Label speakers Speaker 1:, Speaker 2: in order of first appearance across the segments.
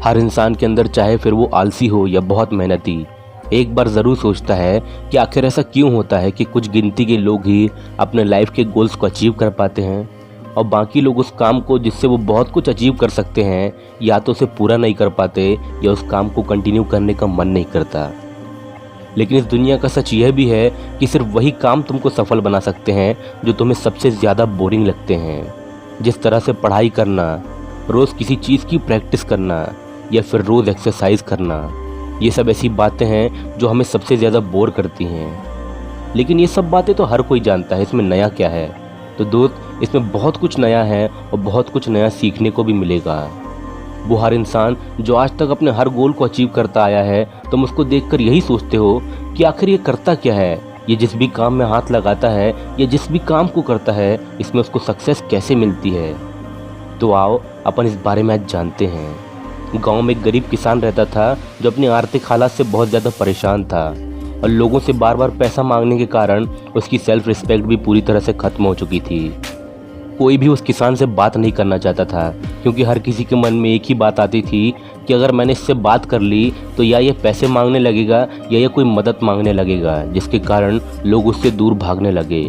Speaker 1: हर इंसान के अंदर, चाहे फिर वो आलसी हो या बहुत मेहनती, एक बार ज़रूर सोचता है कि आखिर ऐसा क्यों होता है कि कुछ गिनती के लोग ही अपने लाइफ के गोल्स को अचीव कर पाते हैं और बाकी लोग उस काम को जिससे वो बहुत कुछ अचीव कर सकते हैं या तो उसे पूरा नहीं कर पाते या उस काम को कंटिन्यू करने का मन नहीं करता। लेकिन इस दुनिया का सच यह भी है कि सिर्फ वही काम तुमको सफल बना सकते हैं जो तुम्हें सबसे ज़्यादा बोरिंग लगते हैं। जिस तरह से पढ़ाई करना, रोज़ किसी चीज़ की प्रैक्टिस करना या फिर रोज़ एक्सरसाइज करना, ये सब ऐसी बातें हैं जो हमें सबसे ज़्यादा बोर करती हैं। लेकिन ये सब बातें तो हर कोई जानता है, इसमें नया क्या है। तो दोस्त, इसमें बहुत कुछ नया है और बहुत कुछ नया सीखने को भी मिलेगा। वो हर इंसान जो आज तक अपने हर गोल को अचीव करता आया है, तुम उसको देखकर यही सोचते हो कि आखिर ये करता क्या है, ये जिस भी काम में हाथ लगाता है या जिस भी काम को करता है इसमें उसको सक्सेस कैसे मिलती है। तो आओ अपन इस बारे में आज जानते हैं। गांव में एक गरीब किसान रहता था जो अपनी आर्थिक हालात से बहुत ज़्यादा परेशान था और लोगों से बार बार पैसा मांगने के कारण उसकी सेल्फ रिस्पेक्ट भी पूरी तरह से ख़त्म हो चुकी थी। कोई भी उस किसान से बात नहीं करना चाहता था क्योंकि हर किसी के मन में एक ही बात आती थी कि अगर मैंने इससे बात कर ली तो या ये पैसे मांगने लगेगा या ये कोई मदद मांगने लगेगा, जिसके कारण लोग उससे दूर भागने लगे।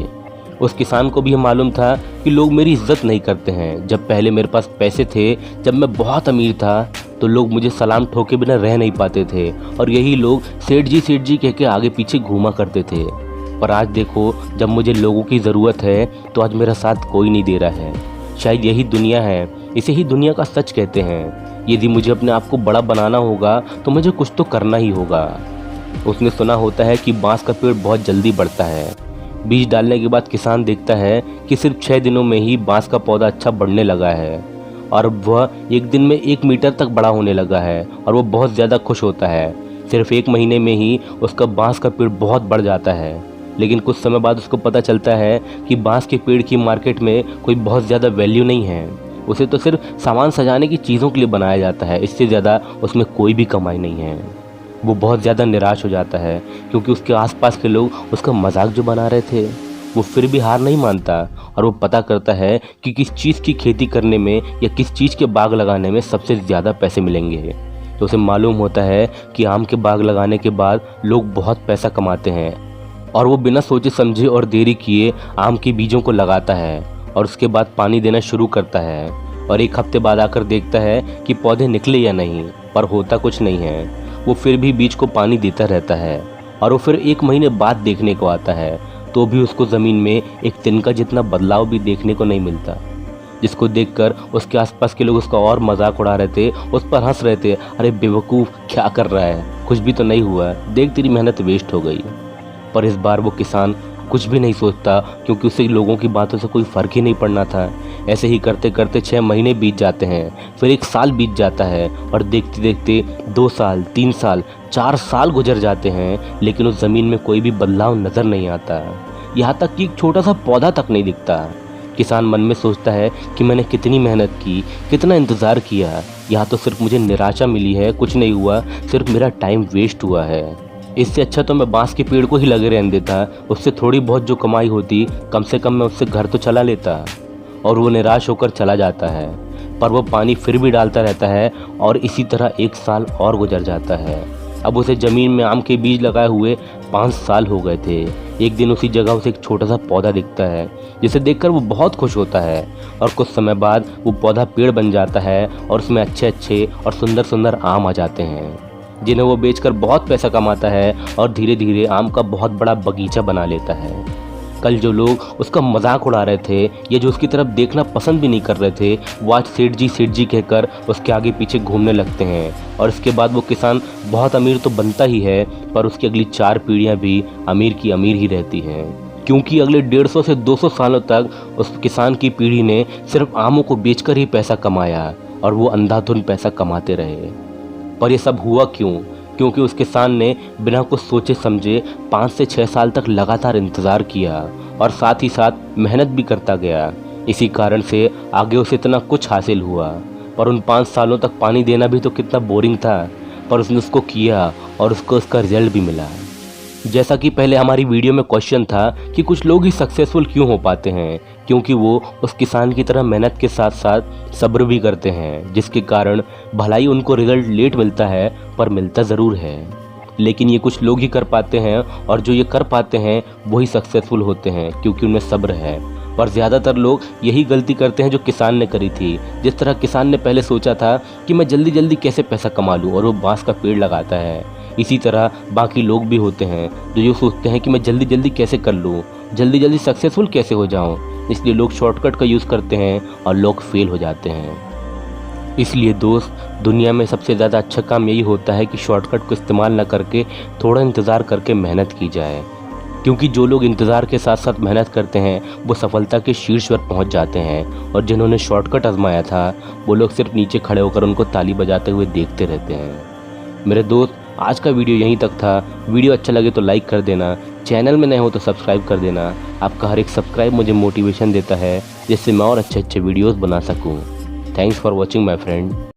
Speaker 1: उस किसान को भी ये मालूम था कि लोग मेरी इज्जत नहीं करते हैं। जब पहले मेरे पास पैसे थे, जब मैं बहुत अमीर था, तो लोग मुझे सलाम ठोके बिना रह नहीं पाते थे और यही लोग सेठ जी कह के आगे पीछे घूमा करते थे। पर आज देखो, जब मुझे लोगों की ज़रूरत है तो आज मेरा साथ कोई नहीं दे रहा है। शायद यही दुनिया है, इसे ही दुनिया का सच कहते हैं। यदि मुझे अपने आप को बड़ा बनाना होगा तो मुझे कुछ तो करना ही होगा। उसने सुना होता है कि बांस का पेड़ बहुत जल्दी बढ़ता है। बीज डालने के बाद किसान देखता है कि सिर्फ 6 दिनों में ही बांस का पौधा अच्छा बढ़ने लगा है और वह एक दिन में 1 मीटर तक बड़ा होने लगा है और वो बहुत ज़्यादा खुश होता है। सिर्फ 1 महीने में ही उसका बांस का पेड़ बहुत बढ़ जाता है। लेकिन कुछ समय बाद उसको पता चलता है कि बांस के पेड़ की मार्केट में कोई बहुत ज़्यादा वैल्यू नहीं है। उसे तो सिर्फ सामान सजाने की चीज़ों के लिए बनाया जाता है, इससे ज़्यादा उसमें कोई भी कमाई नहीं है। वो बहुत ज़्यादा निराश हो जाता है क्योंकि उसके आसपास के लोग उसका मजाक जो बना रहे थे, वो फिर भी हार नहीं मानता और वो पता करता है कि किस चीज़ की खेती करने में या किस चीज़ के बाग लगाने में सबसे ज़्यादा पैसे मिलेंगे। तो उसे मालूम होता है कि आम के बाग लगाने के बाद लोग बहुत पैसा कमाते हैं और वो बिना सोचे समझे और देरी किए आम के बीजों को लगाता है और उसके बाद पानी देना शुरू करता है और 1 हफ्ते बाद आकर देखता है कि पौधे निकले या नहीं, पर होता कुछ नहीं है। वो फिर भी बीज को पानी देता रहता है और वो फिर 1 महीने बाद देखने को आता है तो भी उसको ज़मीन में एक तिनका जितना बदलाव भी देखने को नहीं मिलता, जिसको देखकर उसके आसपास के लोग उसका और मजाक उड़ा रहे थे, उस पर हंस रहे थे। अरे बेवकूफ़, क्या कर रहा है, कुछ भी तो नहीं हुआ, देख तेरी मेहनत वेस्ट हो गई। पर इस बार वो किसान कुछ भी नहीं सोचता क्योंकि उसे लोगों की बातों से कोई फ़र्क ही नहीं पड़ना था। ऐसे ही करते करते 6 महीने बीत जाते हैं, फिर 1 साल बीत जाता है और देखते देखते 2 साल, 3 साल, 4 साल गुजर जाते हैं, लेकिन उस ज़मीन में कोई भी बदलाव नज़र नहीं आता। यहाँ तक कि एक छोटा सा पौधा तक नहीं दिखता। किसान मन में सोचता है कि मैंने कितनी मेहनत की, कितना इंतज़ार किया, यहाँ तो सिर्फ मुझे निराशा मिली है, कुछ नहीं हुआ, सिर्फ मेरा टाइम वेस्ट हुआ है। इससे अच्छा तो मैं बांस के पेड़ को ही लगे रहने देता, उससे थोड़ी बहुत जो कमाई होती कम से कम मैं उससे घर तो चला लेता। और वो निराश होकर चला जाता है, पर वो पानी फिर भी डालता रहता है और इसी तरह 1 साल और गुजर जाता है। अब उसे ज़मीन में आम के बीज लगाए हुए 5 साल हो गए थे। एक दिन उसी जगह उसे एक छोटा सा पौधा दिखता है जिसे देखकर वो बहुत खुश होता है और कुछ समय बाद वो पौधा पेड़ बन जाता है और उसमें अच्छे अच्छे और सुंदर सुंदर आम आ जाते हैं, जिन्हें वो बेचकर बहुत पैसा कमाता है और धीरे धीरे आम का बहुत बड़ा बगीचा बना लेता है। कल जो लोग उसका मजाक उड़ा रहे थे या जो उसकी तरफ देखना पसंद भी नहीं कर रहे थे, वो आज सेठ जी कहकर उसके आगे पीछे घूमने लगते हैं और इसके बाद वो किसान बहुत अमीर तो बनता ही है, पर उसकी अगली 4 पीढ़ियां भी अमीर की अमीर ही रहती हैं, क्योंकि अगले 150 से 200 सालों तक उस किसान की पीढ़ी ने सिर्फ आमों को बेचकर ही पैसा कमाया और वो अंधाधुंध पैसा कमाते रहे। पर यह सब हुआ क्यों? क्योंकि उस किसान ने बिना कुछ सोचे समझे 5 से 6 साल तक लगातार इंतज़ार किया और साथ ही साथ मेहनत भी करता गया। इसी कारण से आगे उसे इतना कुछ हासिल हुआ। पर उन 5 सालों तक पानी देना भी तो कितना बोरिंग था, पर उसने उसको किया और उसको उसका रिजल्ट भी मिला। जैसा कि पहले हमारी वीडियो में क्वेश्चन था कि कुछ लोग ही सक्सेसफुल क्यों हो पाते हैं, क्योंकि वो उस किसान की तरह मेहनत के साथ साथ सब्र भी करते हैं, जिसके कारण भलाई ही उनको रिजल्ट लेट मिलता है पर मिलता ज़रूर है। लेकिन ये कुछ लोग ही कर पाते हैं, और जो ये कर पाते हैं वही सक्सेसफुल होते हैं क्योंकि उनमें सब्र है। और ज़्यादातर लोग यही गलती करते हैं जो किसान ने करी थी। जिस तरह किसान ने पहले सोचा था कि मैं जल्दी जल्दी कैसे पैसा कमा लूँ, और वो बांस का पेड़ लगाता है, इसी तरह बाकी लोग भी होते हैं जो ये सोचते हैं कि मैं जल्दी जल्दी कैसे कर लूँ, जल्दी जल्दी सक्सेसफुल कैसे हो जाऊँ। इसलिए लोग शॉर्टकट का यूज़ करते हैं और लोग फेल हो जाते हैं। इसलिए दोस्त, दुनिया में सबसे ज़्यादा अच्छा काम यही होता है कि शॉर्टकट को इस्तेमाल न करके थोड़ा इंतज़ार करके मेहनत की जाए, क्योंकि जो लोग इंतज़ार के साथ साथ मेहनत करते हैं वो सफलता के शीर्ष पर पहुंच जाते हैं, और जिन्होंने शॉर्टकट आजमाया था वो लोग सिर्फ नीचे खड़े होकर उनको ताली बजाते हुए देखते रहते हैं। मेरे दोस्त, आज का वीडियो यहीं तक था। वीडियो अच्छा लगे तो लाइक कर देना, चैनल में नए हो तो सब्सक्राइब कर देना। आपका हर एक सब्सक्राइब मुझे मोटिवेशन देता है, जिससे मैं और अच्छे अच्छे वीडियोज़ बना सकूँ। Thanks for watching my friend.